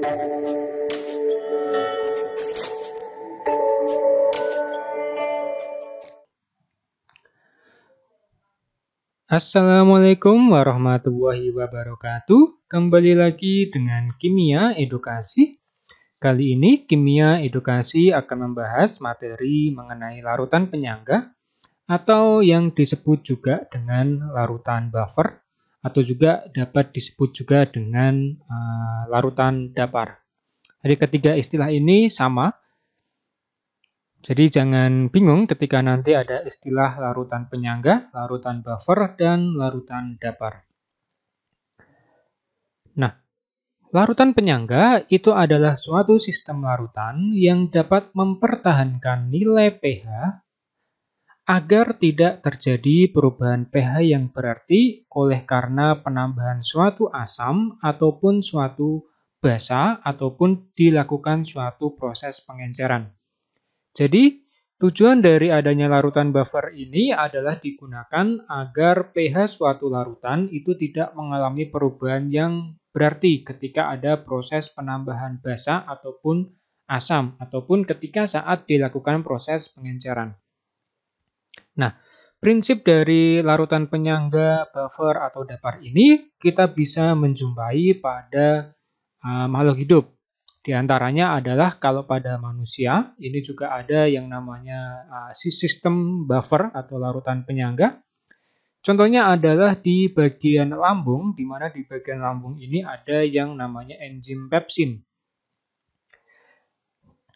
Assalamualaikum warahmatullahi wabarakatuh. Kembali lagi dengan Kimia Edukasi. Kali ini Kimia Edukasi akan membahas materi mengenai larutan penyangga atau yang disebut juga dengan larutan buffer atau juga dapat disebut juga dengan larutan dapar. Jadi ketiga istilah ini sama. Jadi jangan bingung ketika nanti ada istilah larutan penyangga, larutan buffer, dan larutan dapar. Nah, larutan penyangga itu adalah suatu sistem larutan yang dapat mempertahankan nilai pH agar tidak terjadi perubahan pH yang berarti oleh karena penambahan suatu asam ataupun suatu basa ataupun dilakukan suatu proses pengenceran. Jadi, tujuan dari adanya larutan buffer ini adalah digunakan agar pH suatu larutan itu tidak mengalami perubahan yang berarti ketika ada proses penambahan basa ataupun asam, ataupun ketika saat dilakukan proses pengenceran. Nah, prinsip dari larutan penyangga, buffer, atau dapar ini kita bisa menjumpai pada makhluk hidup. Di antaranya adalah kalau pada manusia, ini juga ada yang namanya sistem buffer atau larutan penyangga. Contohnya adalah di bagian lambung, di mana di bagian lambung ini ada yang namanya enzim pepsin.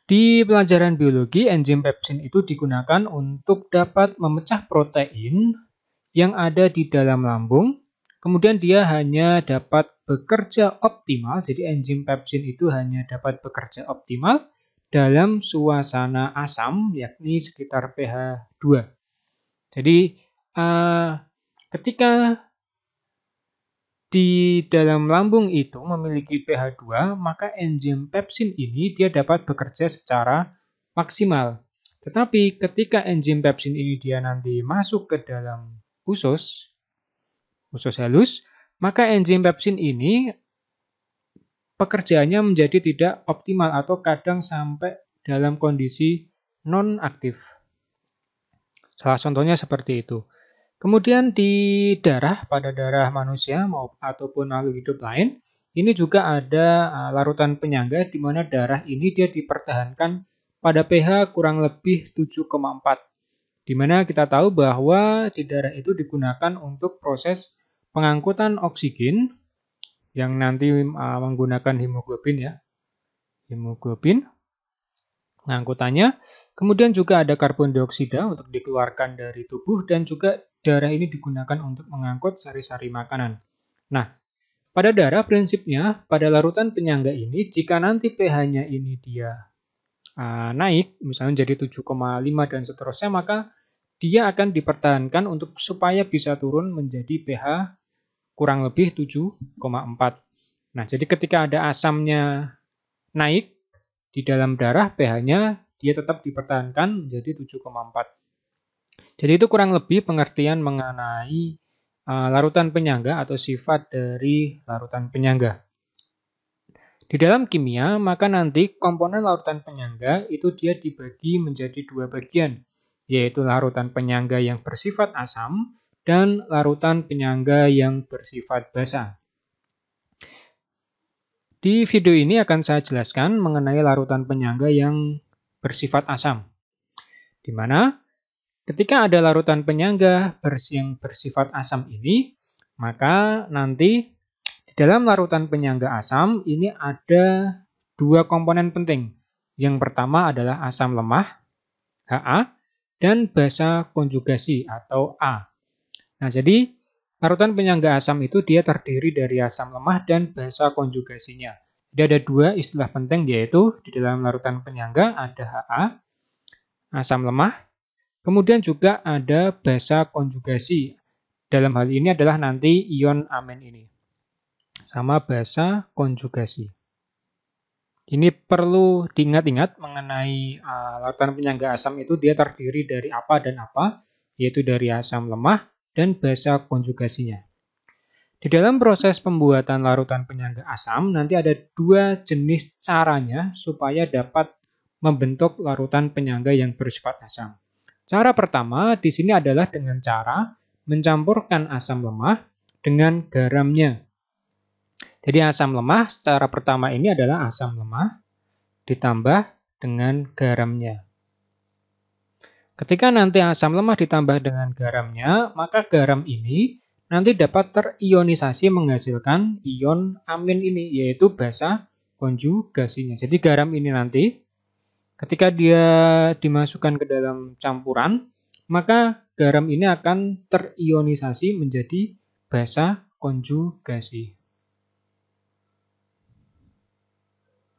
Di pelajaran biologi, enzim pepsin itu digunakan untuk dapat memecah protein yang ada di dalam lambung. Kemudian dia hanya dapat bekerja optimal, jadi enzim pepsin itu hanya dapat bekerja optimal dalam suasana asam, yakni sekitar pH 2. Jadi ketika di dalam lambung itu memiliki pH 2, maka enzim pepsin ini dia dapat bekerja secara maksimal. Tetapi ketika enzim pepsin ini dia nanti masuk ke dalam usus halus, maka enzim pepsin ini pekerjaannya menjadi tidak optimal atau kadang sampai dalam kondisi non-aktif. Salah contohnya seperti itu. Kemudian di darah, pada darah manusia ataupun makhluk hidup lain, ini juga ada larutan penyangga di mana darah ini dia dipertahankan pada pH kurang lebih 7,4. Di mana kita tahu bahwa di darah itu digunakan untuk proses pengangkutan oksigen yang nanti menggunakan hemoglobin ya. Hemoglobin pengangkutannya. Kemudian juga ada karbon dioksida untuk dikeluarkan dari tubuh dan juga darah ini digunakan untuk mengangkut sari-sari makanan. Nah, pada darah prinsipnya pada larutan penyangga ini jika nanti pH-nya ini dia naik, misalnya jadi 7,5 dan seterusnya, maka dia akan dipertahankan untuk supaya bisa turun menjadi pH kurang lebih 7,4. Nah, jadi ketika ada asamnya naik di dalam darah, pH-nya dia tetap dipertahankan menjadi 7,4. Jadi itu kurang lebih pengertian mengenai larutan penyangga atau sifat dari larutan penyangga. Di dalam kimia, maka nanti komponen larutan penyangga itu dia dibagi menjadi dua bagian, yaitu larutan penyangga yang bersifat asam dan larutan penyangga yang bersifat basa. Di video ini akan saya jelaskan mengenai larutan penyangga yang bersifat asam. Di mana ketika ada larutan penyangga yang bersifat asam ini, maka nanti di dalam larutan penyangga asam ini ada dua komponen penting. Yang pertama adalah asam lemah, Ha, dan basa konjugasi atau A. Nah, jadi larutan penyangga asam itu dia terdiri dari asam lemah dan basa konjugasinya. Jadi ada dua istilah penting, yaitu di dalam larutan penyangga ada Ha, asam lemah, kemudian juga ada basa konjugasi. Dalam hal ini adalah nanti ion amin ini. Sama basa konjugasi. Ini perlu diingat-ingat mengenai larutan penyangga asam itu dia terdiri dari apa dan apa, yaitu dari asam lemah dan basa konjugasinya. Di dalam proses pembuatan larutan penyangga asam, nanti ada dua jenis caranya supaya dapat membentuk larutan penyangga yang bersifat asam. Cara pertama di sini adalah dengan cara mencampurkan asam lemah dengan garamnya. Jadi asam lemah, cara pertama ini adalah asam lemah ditambah dengan garamnya. Ketika nanti asam lemah ditambah dengan garamnya, maka garam ini nanti dapat terionisasi menghasilkan ion amin ini, yaitu basa konjugasinya. Jadi garam ini nanti ketika dia dimasukkan ke dalam campuran, maka garam ini akan terionisasi menjadi basa konjugasi.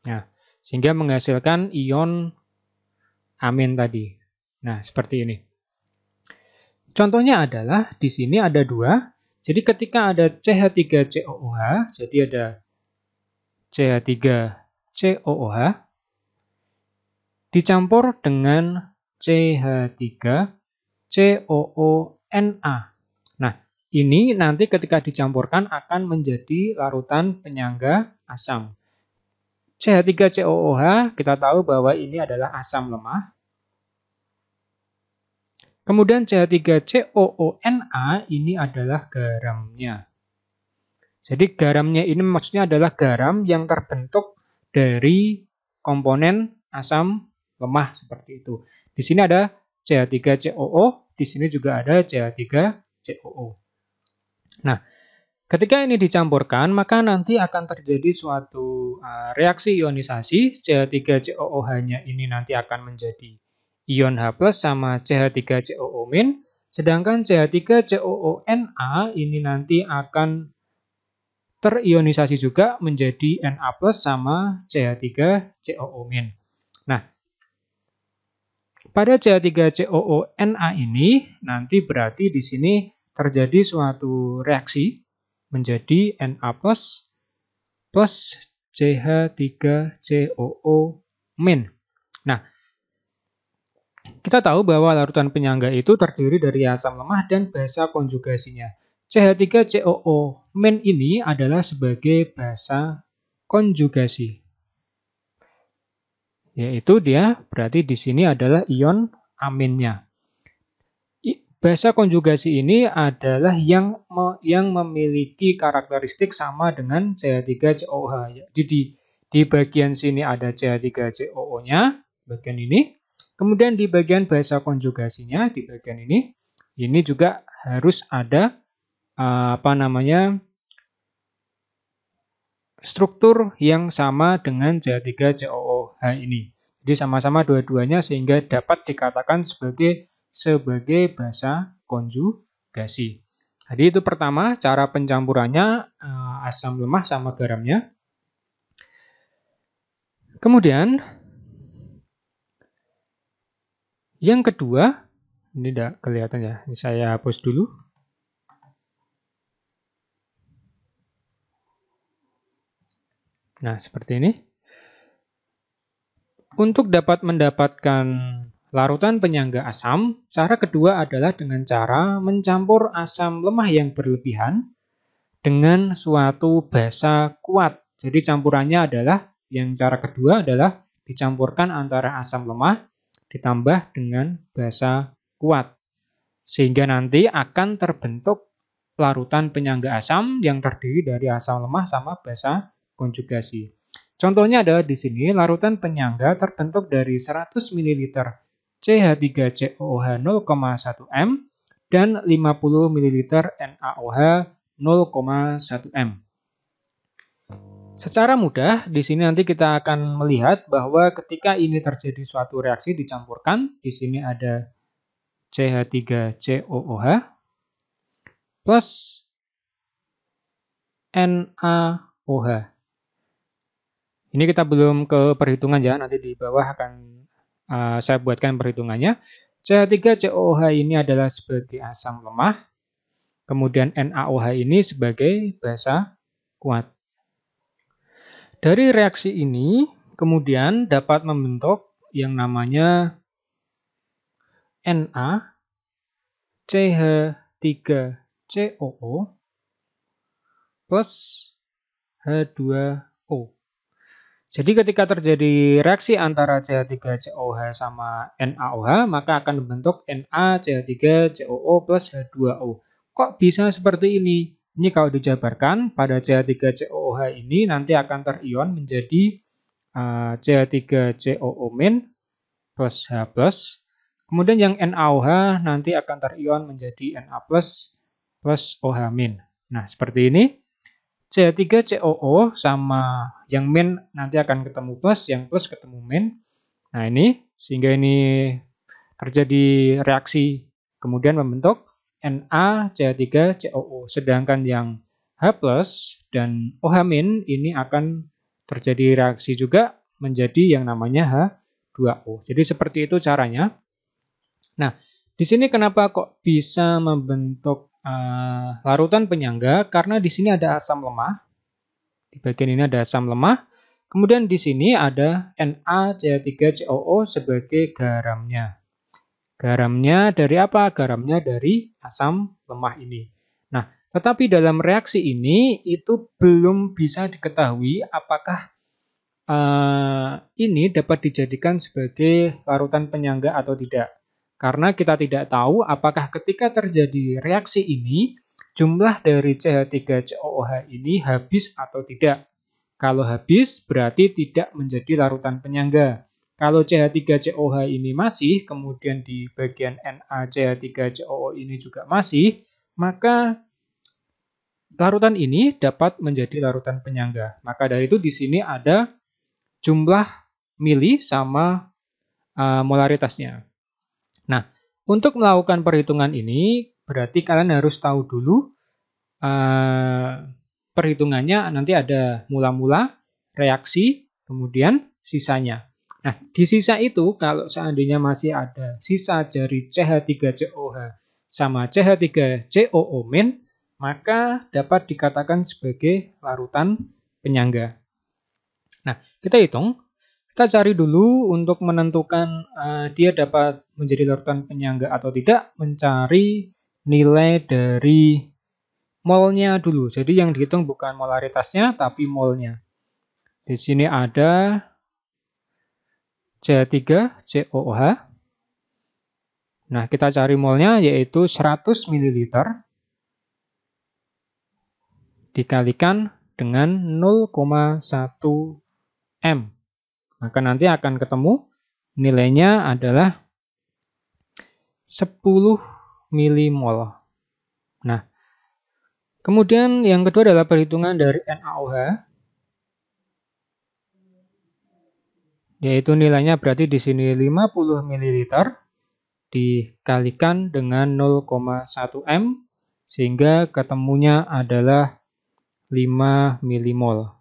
Nah, sehingga menghasilkan ion amin tadi. Nah, seperti ini. Contohnya adalah di sini ada dua. Jadi ketika ada CH3COOH, jadi ada CH3COOH dicampur dengan CH3COONA. Nah, ini nanti ketika dicampurkan akan menjadi larutan penyangga asam. CH3COOH kita tahu bahwa ini adalah asam lemah. Kemudian CH3COONA ini adalah garamnya. Jadi garamnya ini maksudnya adalah garam yang terbentuk dari komponen asam lemah seperti itu. Di sini ada CH3COO, di sini juga ada CH3COO. Nah, ketika ini dicampurkan, maka nanti akan terjadi suatu reaksi ionisasi. CH3COOH-nya ini nanti akan menjadi ion H+ sama CH3COO-, sedangkan CH3COONA ini nanti akan terionisasi juga menjadi Na+ sama CH3COO-. Nah, pada CH3COONA ini nanti berarti di sini terjadi suatu reaksi menjadi Na+ plus CH3COO-. Nah, kita tahu bahwa larutan penyangga itu terdiri dari asam lemah dan basa konjugasinya. CH3COO- ini adalah sebagai basa konjugasi. Yaitu dia berarti di sini adalah ion aminnya. Basa konjugasi ini adalah yang memiliki karakteristik sama dengan CH3COOH. Jadi di bagian sini ada CH3COO-nya, bagian ini. Kemudian di bagian basa konjugasinya, di bagian ini juga harus ada struktur yang sama dengan CH3COOH ini. Jadi sama-sama dua-duanya sehingga dapat dikatakan sebagai basa konjugasi. Jadi itu pertama cara pencampurannya asam lemah sama garamnya. Kemudian yang kedua, ini tidak kelihatan ya, ini saya hapus dulu. Nah, seperti ini. Untuk dapat mendapatkan larutan penyangga asam, cara kedua adalah dengan cara mencampur asam lemah yang berlebihan dengan suatu basa kuat. Jadi campurannya adalah, yang cara kedua adalah dicampurkan antara asam lemah ditambah dengan basa kuat. Sehingga nanti akan terbentuk larutan penyangga asam yang terdiri dari asam lemah sama basa konjugasi. Contohnya adalah di sini larutan penyangga terbentuk dari 100 ml CH3COOH 0,1 m dan 50 ml NaOH 0,1 m. Secara mudah, di sini nanti kita akan melihat bahwa ketika ini terjadi suatu reaksi dicampurkan, di sini ada CH3COOH plus NaOH. Ini kita belum ke perhitungan ya, nanti di bawah akan saya buatkan perhitungannya. CH3COOH ini adalah sebagai asam lemah, kemudian NaOH ini sebagai basa kuat. Dari reaksi ini kemudian dapat membentuk yang namanya NaCH3COO plus H2O. Jadi ketika terjadi reaksi antara CH3COOH sama NaOH, maka akan membentuk NaCH3COO plus H2O. Kok bisa seperti ini? Ini kalau dijabarkan, pada CH3COOH ini nanti akan terion menjadi CH3COO- plus H+. Kemudian yang NaOH nanti akan terion menjadi Na plus OH-. Nah, seperti ini. CH3COO sama yang min nanti akan ketemu plus, yang plus ketemu min. Nah ini, sehingga ini terjadi reaksi, kemudian membentuk NaCH3COO. Sedangkan yang H plus dan OH min ini akan terjadi reaksi juga menjadi yang namanya H2O. Jadi seperti itu caranya. Nah, di sini kenapa kok bisa membentuk larutan penyangga? Karena di sini ada asam lemah. Di bagian ini ada asam lemah. Kemudian di sini ada NaCH3COO sebagai garamnya. Garamnya dari apa? Garamnya dari asam lemah ini. Nah, tetapi dalam reaksi ini itu belum bisa diketahui apakah ini dapat dijadikan sebagai larutan penyangga atau tidak. Karena kita tidak tahu apakah ketika terjadi reaksi ini, jumlah dari CH3COOH ini habis atau tidak. Kalau habis, berarti tidak menjadi larutan penyangga. Kalau CH3COOH ini masih, kemudian di bagian NaCH3COO ini juga masih, maka larutan ini dapat menjadi larutan penyangga. Maka dari itu di sini ada jumlah mili sama molaritasnya. Nah, untuk melakukan perhitungan ini, berarti kalian harus tahu dulu perhitungannya nanti ada mula-mula, reaksi, kemudian sisanya. Nah, di sisa itu kalau seandainya masih ada sisa dari CH3COOH sama CH3COO-, maka dapat dikatakan sebagai larutan penyangga. Nah, kita hitung. Kita cari dulu untuk menentukan dia dapat menjadi larutan penyangga atau tidak, mencari nilai dari molnya dulu. Jadi yang dihitung bukan molaritasnya, tapi molnya. Di sini ada CH3COOH. Nah, kita cari molnya yaitu 100 ml dikalikan dengan 0,1 M. Maka nanti akan ketemu nilainya adalah 10 milimol. Nah, kemudian yang kedua adalah perhitungan dari NaOH. Yaitu nilainya berarti di sini 50 ml dikalikan dengan 0,1 M sehingga ketemunya adalah 5 milimol.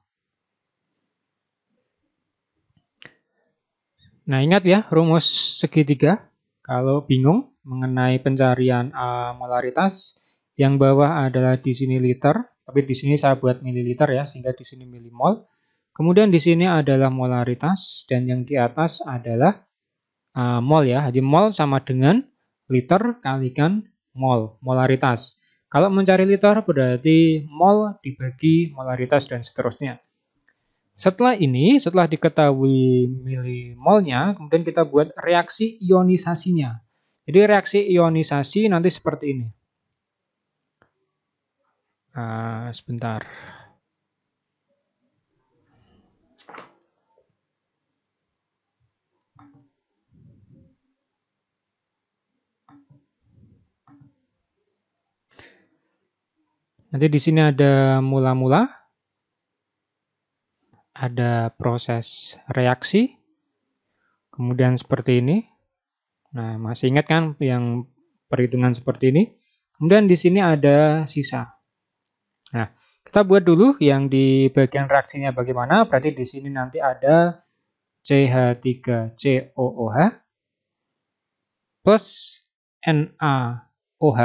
Nah, ingat ya rumus segitiga. Kalau bingung mengenai pencarian molaritas, yang bawah adalah di sini liter, tapi di sini saya buat mililiter ya, sehingga di sini milimol. Kemudian di sini adalah molaritas dan yang di atas adalah mol ya. Jadi mol sama dengan liter kalikan mol, molaritas. Kalau mencari liter berarti mol dibagi molaritas dan seterusnya. Setelah ini, setelah diketahui milimolnya, kemudian kita buat reaksi ionisasinya. Jadi reaksi ionisasi nanti seperti ini. Sebentar. Nanti di sini ada mula-mula, ada proses reaksi, kemudian seperti ini. Nah, masih ingat kan yang perhitungan seperti ini? Kemudian di sini ada sisa. Nah, kita buat dulu yang di bagian reaksinya bagaimana. Berarti di sini nanti ada CH3COOH plus NaOH.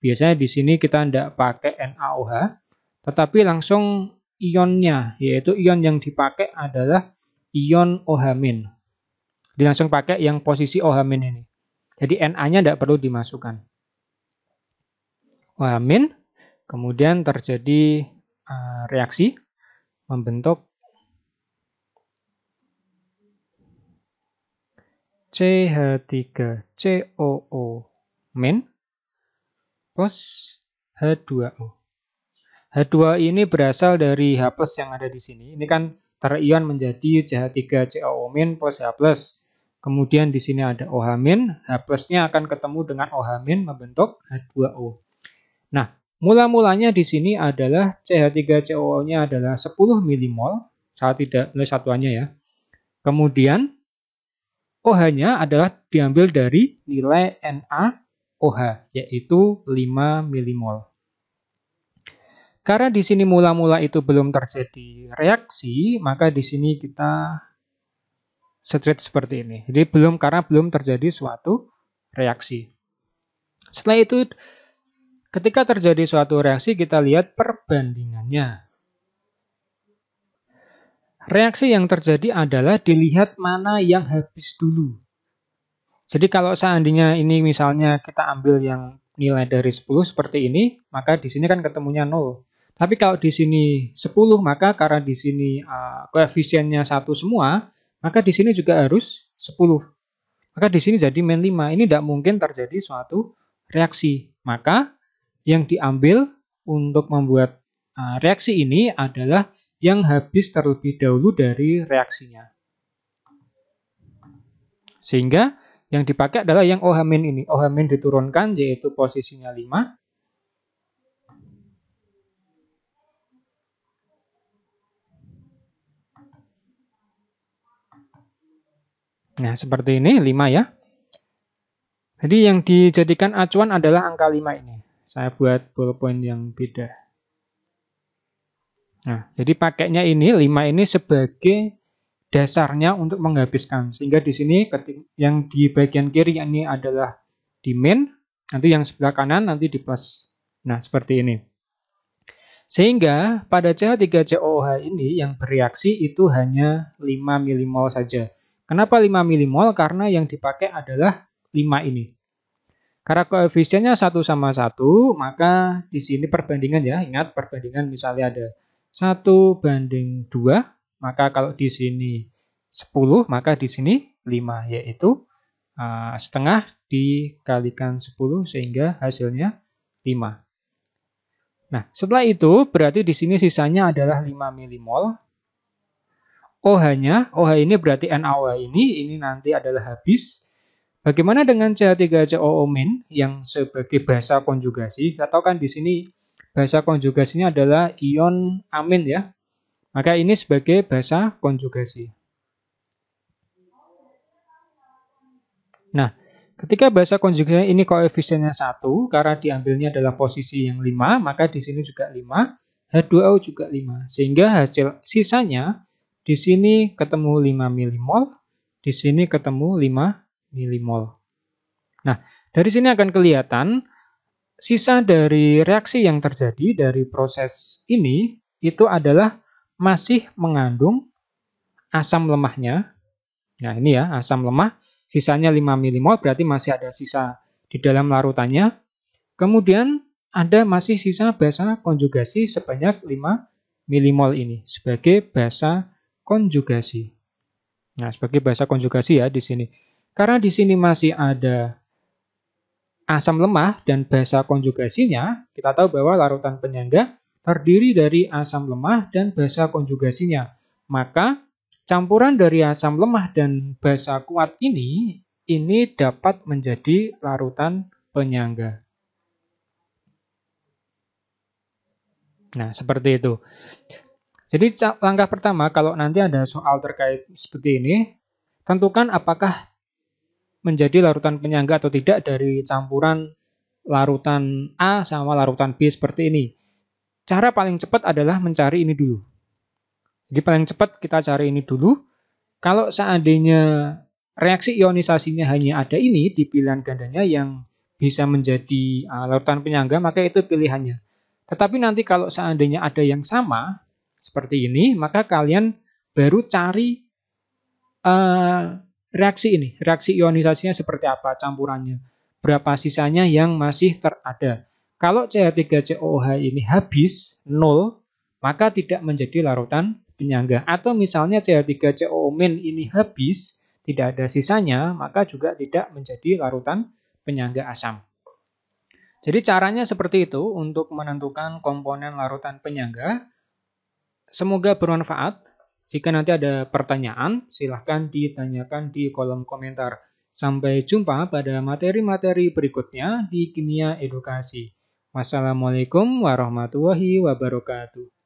Biasanya di sini kita tidak pakai NaOH, tetapi langsung ionnya, yaitu ion yang dipakai adalah ion OH-. Jadi langsung pakai yang posisi OH- ini. Jadi Na-nya tidak perlu dimasukkan. OH-, kemudian terjadi reaksi membentuk CH3COO main plus H2O. H2O ini berasal dari H+ yang ada di sini. Ini kan terion menjadi CH3COO min plus H+. Kemudian di sini ada OH min, H+-nya akan ketemu dengan OH min membentuk H2O. Nah, mula-mulanya di sini adalah CH3COO-nya adalah 10 mmol, saya tidak tulis satuannya ya. Kemudian OH-nya adalah diambil dari nilai NaOH, yaitu 5 mmol. Karena di sini mula-mula itu belum terjadi reaksi, maka di sini kita straight seperti ini. Jadi karena belum terjadi suatu reaksi. Setelah itu, ketika terjadi suatu reaksi, kita lihat perbandingannya. Reaksi yang terjadi adalah dilihat mana yang habis dulu. Jadi kalau seandainya ini misalnya kita ambil yang nilai dari 10 seperti ini, maka di sini kan ketemunya 0. Tapi kalau di sini 10, maka karena di sini koefisiennya 1 semua, maka di sini juga harus 10. Maka di sini jadi min 5. Ini tidak mungkin terjadi suatu reaksi. Maka yang diambil untuk membuat reaksi ini adalah yang habis terlebih dahulu dari reaksinya. Sehingga yang dipakai adalah yang OH min ini. OH min diturunkan yaitu posisinya 5. Nah, seperti ini 5 ya. Jadi yang dijadikan acuan adalah angka 5 ini. Saya buat ballpoint yang beda. Nah, jadi pakainya ini 5 ini sebagai dasarnya untuk menghabiskan. Sehingga di sini yang di bagian kiri ini adalah di min, nanti yang sebelah kanan nanti di plus. Nah, seperti ini. Sehingga pada CH3COOH ini yang bereaksi itu hanya 5 mmol saja. Kenapa 5 mmol? Karena yang dipakai adalah 5 ini. Karena koefisiennya 1 sama 1, maka di sini perbandingan ya. Ingat perbandingan misalnya ada 1:2, maka kalau di sini 10, maka di sini 5, yaitu setengah dikalikan 10 sehingga hasilnya 5. Nah, setelah itu berarti di sini sisanya adalah 5 mmol. OH-nya, OH ini berarti NaOH ini nanti adalah habis. Bagaimana dengan CH3COO min yang sebagai basa konjugasi? Kita tahu kan di sini basa konjugasinya adalah ion amin ya. Maka ini sebagai basa konjugasi. Nah, ketika basa konjugasi ini koefisiennya 1, karena diambilnya adalah posisi yang 5, maka di sini juga 5, H2O juga 5. Sehingga hasil sisanya di sini ketemu 5 mmol, di sini ketemu 5 mmol. Nah, dari sini akan kelihatan sisa dari reaksi yang terjadi dari proses ini itu adalah masih mengandung asam lemahnya. Nah, ini ya, asam lemah. Sisanya 5 mmol, berarti masih ada sisa di dalam larutannya. Kemudian ada masih sisa basa konjugasi sebanyak 5 mmol ini sebagai basa konjugasi. Nah, sebagai basa konjugasi ya di sini. Karena di sini masih ada asam lemah dan basa konjugasinya, kita tahu bahwa larutan penyangga terdiri dari asam lemah dan basa konjugasinya. Maka campuran dari asam lemah dan basa kuat ini dapat menjadi larutan penyangga. Nah, seperti itu. Jadi langkah pertama kalau nanti ada soal terkait seperti ini, tentukan apakah menjadi larutan penyangga atau tidak dari campuran larutan A sama larutan B seperti ini. Cara paling cepat adalah mencari ini dulu. Jadi paling cepat kita cari ini dulu. Kalau seandainya reaksi ionisasinya hanya ada ini di pilihan gandanya yang bisa menjadi larutan penyangga, maka itu pilihannya. Tetapi nanti kalau seandainya ada yang sama seperti ini, maka kalian baru cari reaksi ionisasinya seperti apa, campurannya. Berapa sisanya yang masih terada. Kalau CH3COOH ini habis, 0, maka tidak menjadi larutan penyangga. Atau misalnya CH3COO- ini habis, tidak ada sisanya, maka juga tidak menjadi larutan penyangga asam. Jadi caranya seperti itu untuk menentukan komponen larutan penyangga. Semoga bermanfaat. Jika nanti ada pertanyaan, silahkan ditanyakan di kolom komentar. Sampai jumpa pada materi-materi berikutnya di Kimia Edukasi. Wassalamualaikum warahmatullahi wabarakatuh.